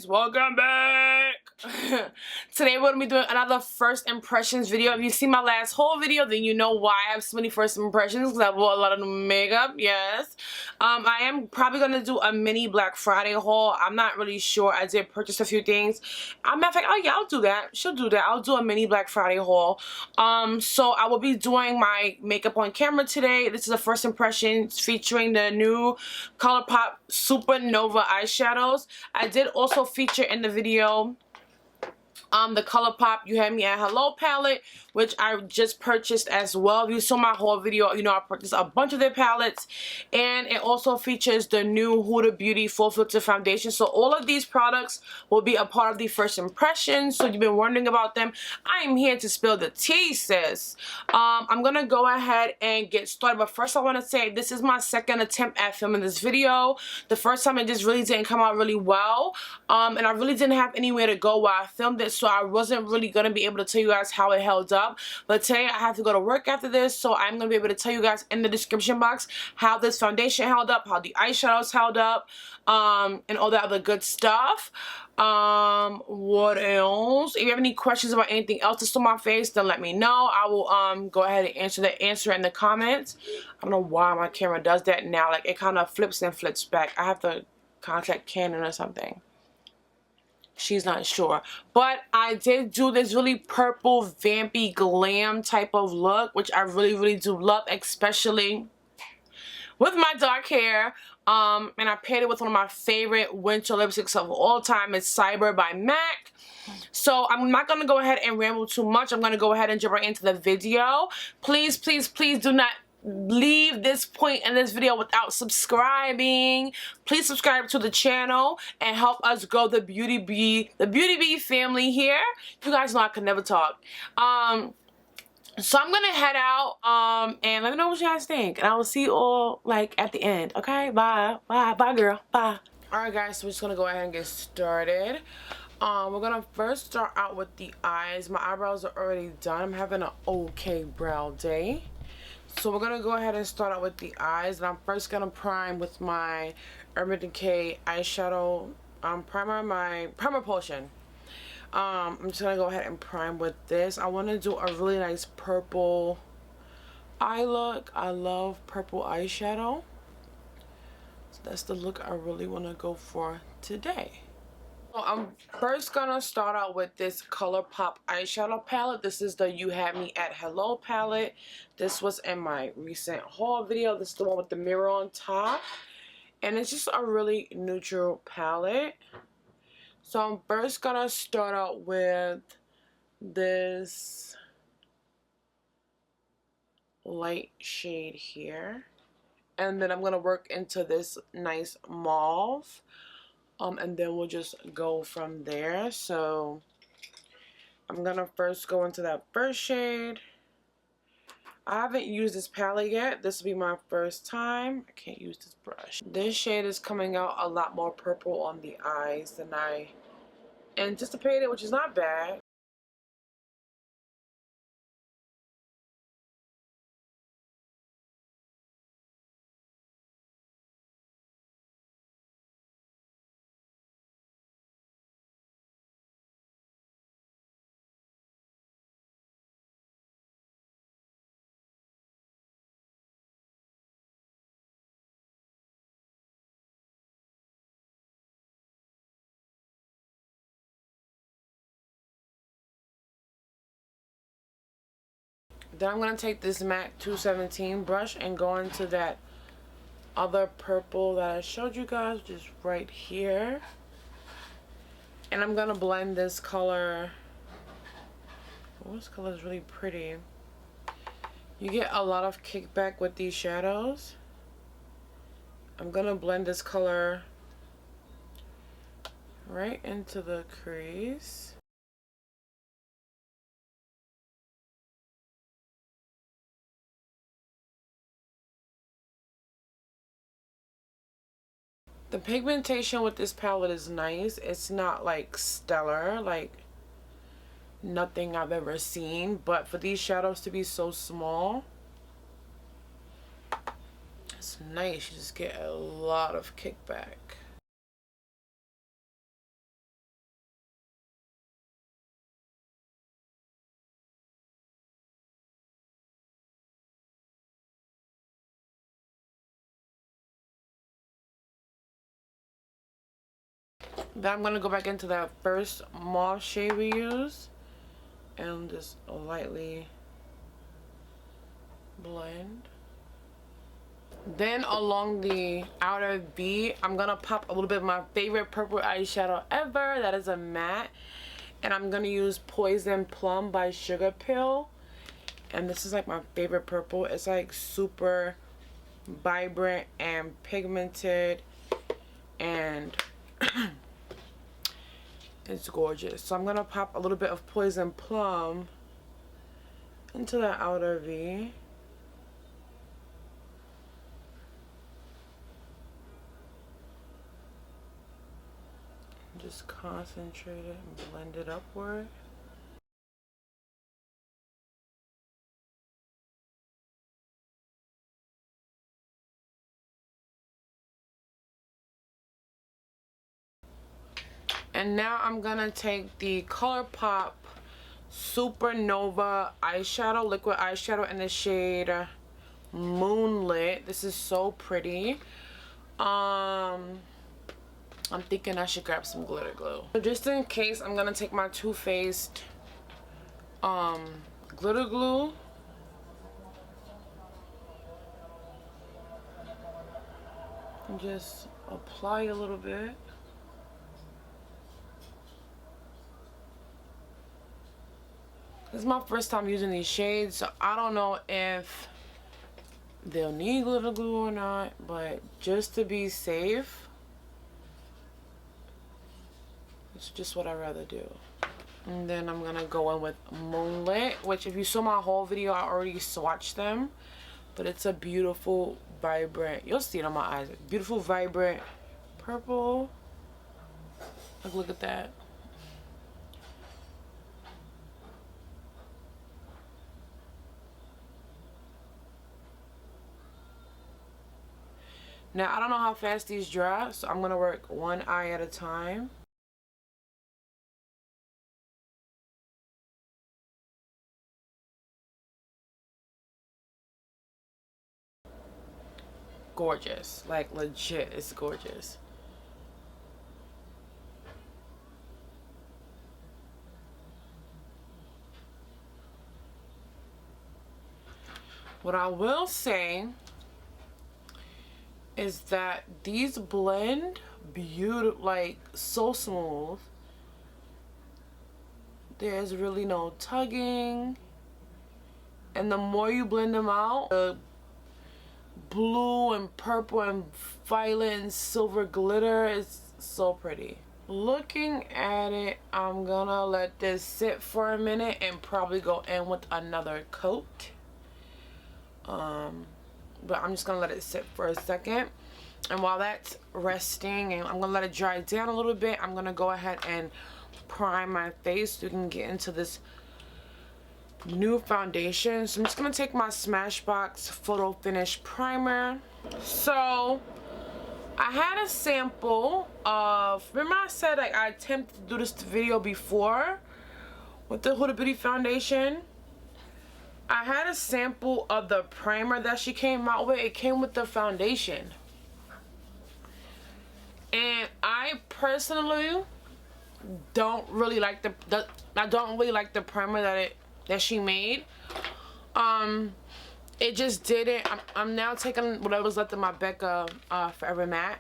welcome back. Today we're gonna be doing another first impressions video. If you see my last haul video, then you know why I have so many first impressions, because I bought a lot of new makeup. Yes, I am probably gonna do a mini Black Friday haul. I'm not really sure. I did purchase a few things. Matter of fact, oh yeah, I'll do that. She'll do that. I'll do a mini Black Friday haul. So I will be doing my makeup on camera today. This is a first impressions featuring the new ColourPop SuperNova eyeshadows. I did also feature in the video the ColourPop You Had Me at Hello palette, which I just purchased as well. If you saw my whole video, you know I purchased a bunch of their palettes. And it also features the new Huda Beauty Full Filter Foundation. So all of these products will be a part of the first impressions. So you've been wondering about them. I am here to spill the tea, sis. I'm going to go ahead and get started. But first I want to say this is my second attempt at filming this video. The first time it just really didn't come out really well. And I really didn't have anywhere to go while I filmed it. So I wasn't really going to be able to tell you guys how it held up. But today I have to go to work after this, so I'm going to be able to tell you guys in the description box how this foundation held up, how the eyeshadows held up, and all that other good stuff. What else? If you have any questions about anything else that's on my face, then let me know. I will go ahead and answer in the comments. I don't know why my camera does that now. Like, it kind of flips and flips back. I have to contact Canon or something. She's not sure. But I did do this really purple, vampy, glam type of look, which I really do love, especially with my dark hair. And I paired it with one of my favorite winter lipsticks of all time. It's Cyber by MAC. So I'm not going to go ahead and ramble too much. I'm going to go ahead and jump right into the video. Please do not leave this point in this video without subscribing. Please subscribe to the channel and help us grow the BeautiiBees family here. You guys know I can never talk. So I'm gonna head out and let me know what you guys think, and I will see you all like at the end. Okay, bye girl, bye. Alright guys, so we're just gonna go ahead and get started. We're gonna first start out with the eyes. My eyebrows are already done. I'm having an okay brow day. So we're going to go ahead and start out with the eyes. And I'm first going to prime with my Decay eyeshadow primer, my primer potion. I'm just going to go ahead and prime with this. I want to do a really nice purple eye look. I love purple eyeshadow. So that's the look I really want to go for today. So I'm first gonna start out with this ColourPop eyeshadow palette. This is the You Had Me at Hello palette. This was in my recent haul video. This is the one with the mirror on top. And it's just a really neutral palette. So I'm first gonna start out with this light shade here. And then I'm gonna work into this nice mauve. And then we'll just go from there. So I'm gonna first go into that first shade. I haven't used this palette yet. This will be my first time. I can't use this brush. This shade is coming out a lot more purple on the eyes than I anticipated, which is not bad. Then I'm going to take this MAC 217 brush and go into that other purple that I showed you guys, which is right here. And I'm going to blend this color. Oh, this color is really pretty. You get a lot of kickback with these shadows. I'm going to blend this color right into the crease. The pigmentation with this palette is nice. It's not like stellar, like nothing I've ever seen, but for these shadows to be so small, it's nice. You just get a lot of kickback. Then I'm gonna go back into that first mauve shade we used and just lightly blend. Then along the outer V, I'm gonna pop a little bit of my favorite purple eyeshadow ever. That is a matte, and I'm gonna use Poison Plum by Sugar Pill. And this is like my favorite purple. It's like super vibrant and pigmented, and it's gorgeous. So I'm gonna pop a little bit of Poison Plum into the outer V. Just concentrate it and blend it upward. And now I'm gonna take the ColourPop SuperNova eyeshadow, liquid eyeshadow in the shade Moonlit. This is so pretty. I'm thinking I should grab some glitter glue. So just in case, I'm gonna take my Too Faced glitter glue. And just apply a little bit. This is my first time using these shades, so I don't know if they'll need glitter glue or not, but just to be safe, it's just what I'd rather do. And then I'm gonna go in with Moonlit, which if you saw my whole video, I already swatched them, but it's a beautiful, vibrant, you'll see it on my eyes, beautiful, vibrant purple. Like, look at that. Now, I don't know how fast these dry, so I'm gonna work one eye at a time. Gorgeous, like legit, it's gorgeous. What I will say is that these blend beautiful, like so smooth. There's really no tugging, and the more you blend them out, the blue and purple and violet and silver glitter is so pretty. Looking at it, I'm gonna let this sit for a minute and probably go in with another coat. But I'm just gonna let it sit for a second, and while that's resting and I'm gonna let it dry down a little bit, I'm gonna go ahead and prime my face so we can get into this new foundation. So I'm just gonna take my Smashbox Photo Finish Primer. So I had a sample of, remember I said like I attempted to do this video before with the Huda Beauty foundation? I had a sample of the primer that she came out with. It came with the foundation. And I personally don't really like the primer that she made. It just didn't. I'm now taking what I was left in my Becca for EverMatte.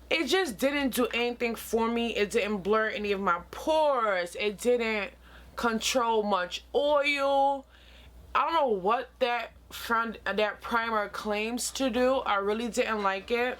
It just didn't do anything for me. It didn't blur any of my pores. It didn't control much oil. I don't know what that primer claims to do. I really didn't like it.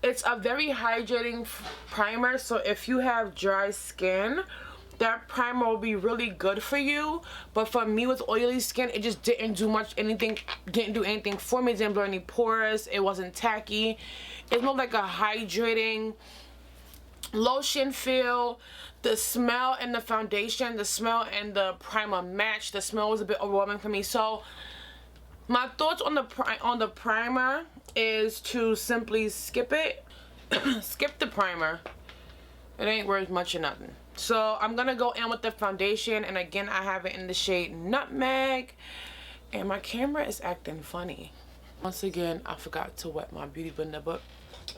It's a very hydrating primer, so if you have dry skin, that primer will be really good for you. But for me with oily skin, it just didn't do anything for me. It didn't blur any pores. It wasn't tacky. It's more like a hydrating lotion feel. The smell and the foundation, the smell and the primer match. The smell was a bit overwhelming for me. So my thoughts on the primer is to simply skip it. Skip the primer. It ain't worth much of nothing. So I'm gonna go in with the foundation, and again I have it in the shade Nutmeg, and my camera is acting funny. Once again, I forgot to wet my beauty blender, but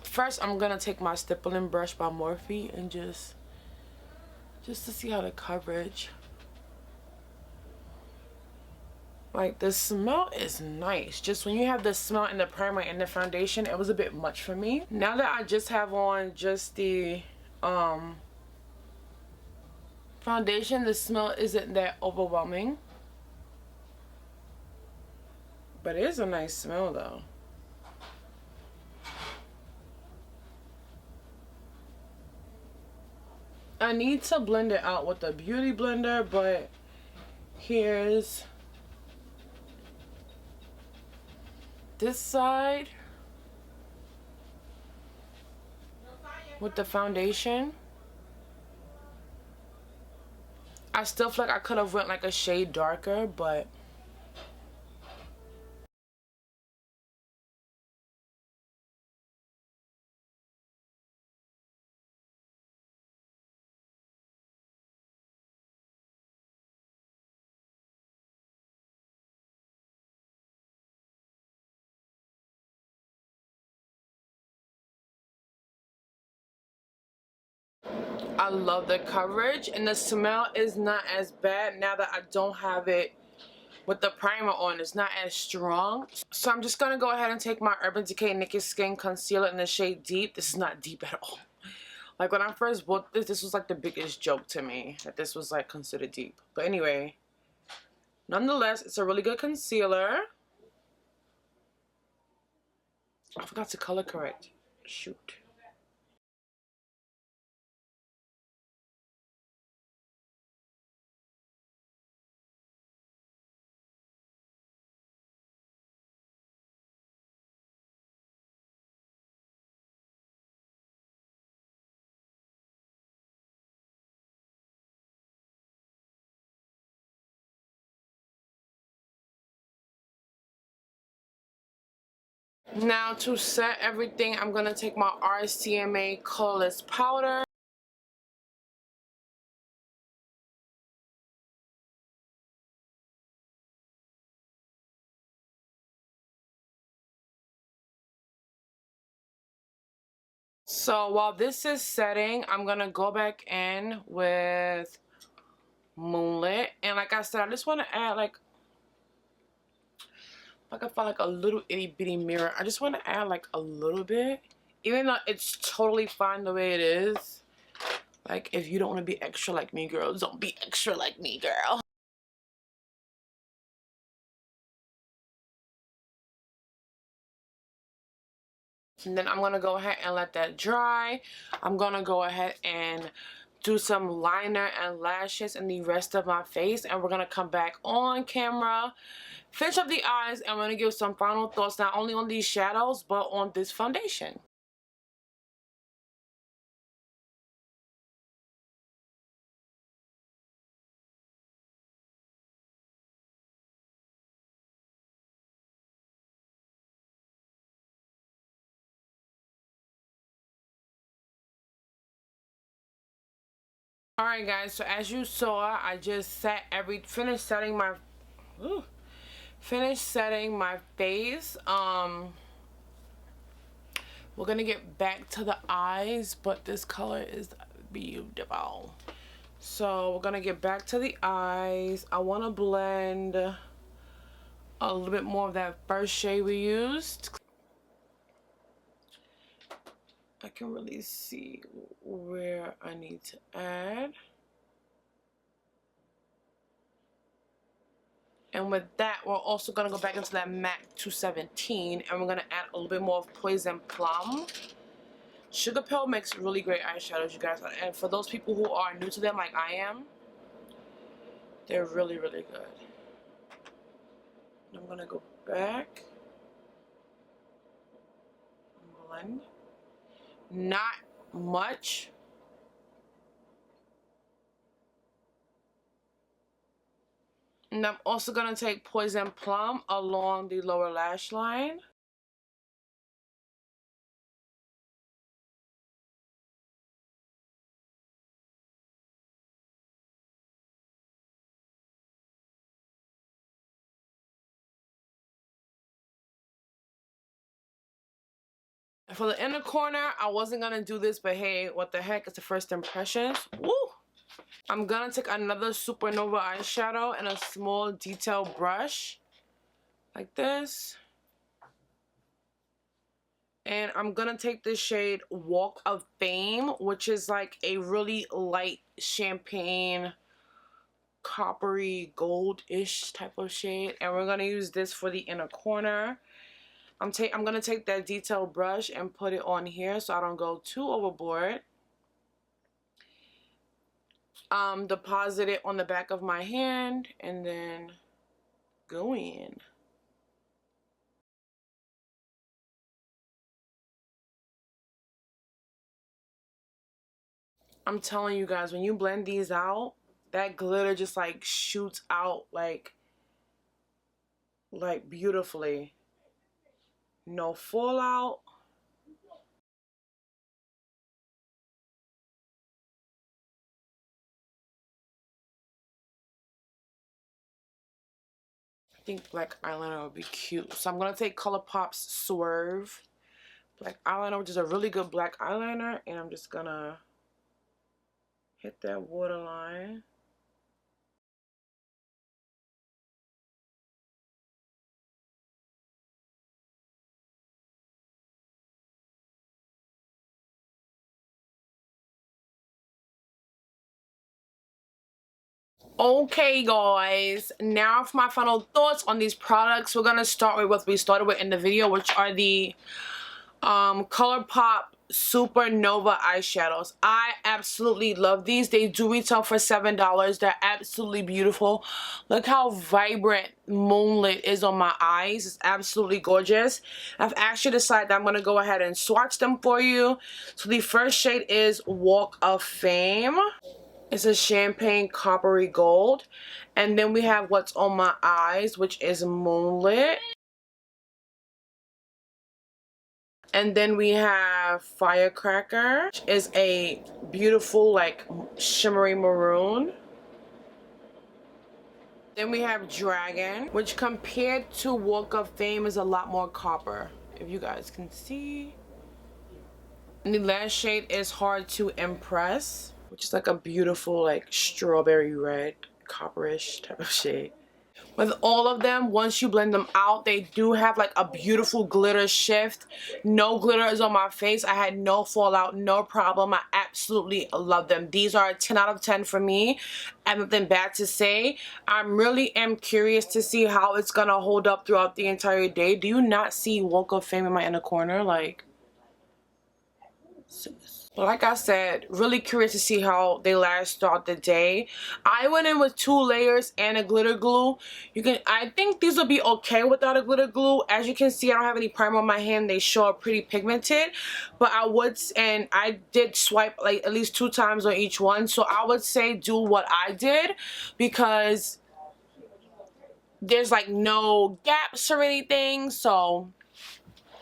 first I'm gonna take my stippling brush by Morphe and just to see how the coverage. Like, the smell is nice. Just when you have the smell and the primer and the foundation, it was a bit much for me. Now that I just have on just the foundation, the smell isn't that overwhelming. But it is a nice smell though. I need to blend it out with a beauty blender, but here's this side with the foundation. I still feel like I could have went like a shade darker, but I love the coverage, and the smell is not as bad now that I don't have it with the primer on. It's not as strong. So I'm just going to go ahead and take my Urban Decay Naked Skin Concealer in the shade Deep. This is not deep at all. Like, when I first bought this, this was like the biggest joke to me, that this was like considered deep. But anyway, nonetheless, it's a really good concealer. I forgot to color correct. Shoot. Now to set everything, I'm going to take my RCMA Colorless Powder. So while this is setting, I'm going to go back in with Moonlit. And like I said, I just want to add like I find like a little itty bitty mirror. I just want to add like a little bit. Even though it's totally fine the way it is. Like, if you don't want to be extra like me, girl, don't be extra like me, girl. And then I'm going to go ahead and let that dry. I'm going to go ahead and do some liner and lashes in the rest of my face. And we're going to come back on camera, finish up the eyes, and I'm going to give some final thoughts not only on these shadows, but on this foundation. Alright guys, so as you saw, I just finished setting my face. We're gonna get back to the eyes, but this color is beautiful. So we're gonna get back to the eyes. I want to blend a little bit more of that first shade we used. I can really see where I need to add. And with that, we're also going to go back into that MAC 217, and we're going to add a little bit more of Poison Plum. Sugar Pill makes really great eyeshadows, you guys. And for those people who are new to them like I am, they're really, really good. I'm going to go back. Blend. Not much. And I'm also going to take Poison Plum along the lower lash line. For the inner corner, I wasn't gonna do this, but hey, what the heck, it's the first impressions. Woo! I'm gonna take another SuperNova eyeshadow and a small detail brush, like this. And I'm gonna take this shade Walk of Fame, which is like a really light champagne, coppery, gold-ish type of shade. And we're gonna use this for the inner corner. I'm gonna take that detail brush and put it on here so I don't go too overboard. Deposit it on the back of my hand and then go in. I'm telling you guys, when you blend these out, that glitter just like shoots out like beautifully. No fallout. I think black eyeliner would be cute. So I'm going to take ColourPop Swerve black eyeliner, which is a really good black eyeliner. And I'm just going to hit that waterline. Okay guys, now for my final thoughts on these products. We're gonna start with what we started with in the video, which are the ColourPop SuperNova eyeshadows. I absolutely love these. They do retail for $7. They're absolutely beautiful. Look how vibrant Moonlit is on my eyes. It's absolutely gorgeous. I've actually decided that I'm going to go ahead and swatch them for you. So the first shade is Walk of Fame. It's a champagne coppery gold. And then we have what's on my eyes, which is Moonlit. And then we have Firecracker, which is a beautiful like shimmery maroon. Then we have Dragon, which compared to Walk of Fame is a lot more copper, if you guys can see. And the last shade is Hard to Impress, which is like a beautiful like strawberry red, copperish type of shade. With all of them, once you blend them out, they do have like a beautiful glitter shift. No glitter is on my face. I had no fallout, no problem. I absolutely love them. These are a 10 out of 10 for me. I have nothing bad to say. I really am curious to see how it's gonna hold up throughout the entire day. Do you not see Walk of Fame in my inner corner? Like, like I said, really curious to see how they last throughout the day. I went in with 2 layers and a glitter glue. I think these will be okay without a glitter glue. As you can see, I don't have any primer on my hand. They show up pretty pigmented, but I did swipe like at least 2 times on each one. So I would say do what I did, because there's like no gaps or anything. So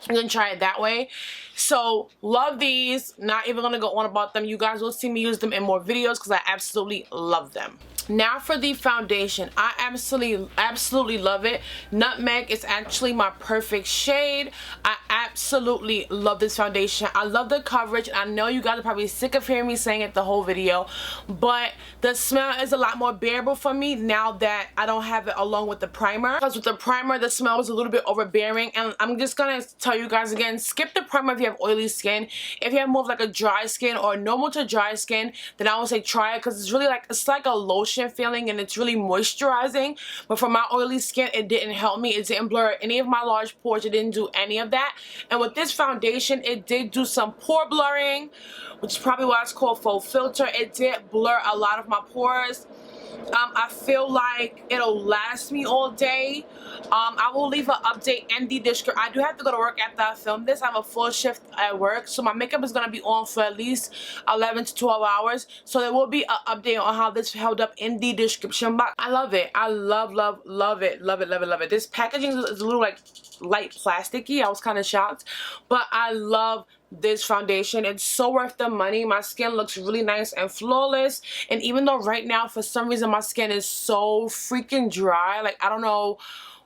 I'm gonna try it that way. So love these. Not even gonna go on about them. You guys will see me use them in more videos because I absolutely love them. Now for the foundation. I absolutely love it. Nutmeg is actually my perfect shade. I absolutely love this foundation. I love the coverage. I know you guys are probably sick of hearing me saying it the whole video, but the smell is a lot more bearable for me now that I don't have it along with the primer. Because with the primer, the smell was a little bit overbearing, and I'm just gonna tell you guys again, skip the primer if you have oily skin. If you have more of like a dry skin or normal to dry skin, then I would say try it, because it's really like, it's like a lotion feeling and it's really moisturizing. But for my oily skin, it didn't help me. It didn't blur any of my large pores. It didn't do any of that. And with this foundation, it did do some pore blurring, which is probably why it's called Faux Filter. It did blur a lot of my pores. I feel like it'll last me all day. I will leave an update in the description. I do have to go to work after I film this. I have a full shift at work, so my makeup is going to be on for at least 11 to 12 hours. So there will be an update on how this held up in the description box. I love it. I love it. Love it. This packaging is a little like light plasticky. I was kind of shocked, but I love this foundation. It's so worth the money. My skin looks really nice and flawless, and even though right now for some reason my skin is so freaking dry, like I don't know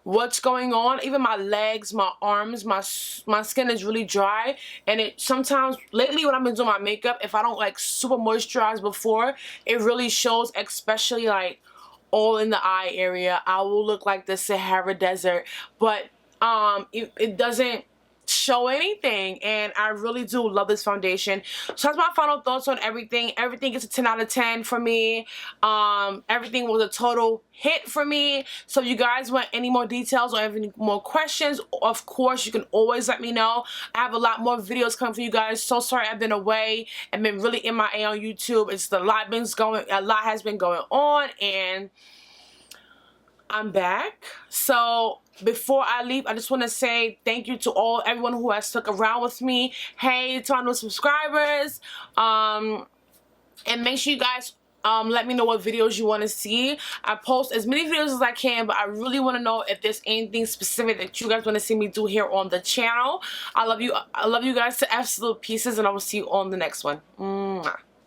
what's going on. Even my legs, my arms, my skin is really dry, and it sometimes lately when I've been doing my makeup, if I don't like super moisturize before, it really shows, especially like all in the eye area. I will look like the Sahara Desert, but it doesn't show anything, and I really do love this foundation. So that's my final thoughts on everything. Everything is a 10 out of 10 for me. Everything was a total hit for me. So if you guys want any more details or any more questions, of course you can always let me know. I have a lot more videos coming for you guys. So sorry I've been away and been really MIA on YouTube. It's a lot has been going on, and I'm back. So before I leave, I just want to say thank you to everyone who has stuck around with me. Hey to my new subscribers. And make sure you guys let me know what videos you want to see. I post as many videos as I can, but I really want to know if there's anything specific that you guys want to see me do here on the channel. I love you guys to absolute pieces, and I will see you on the next one. Mwah.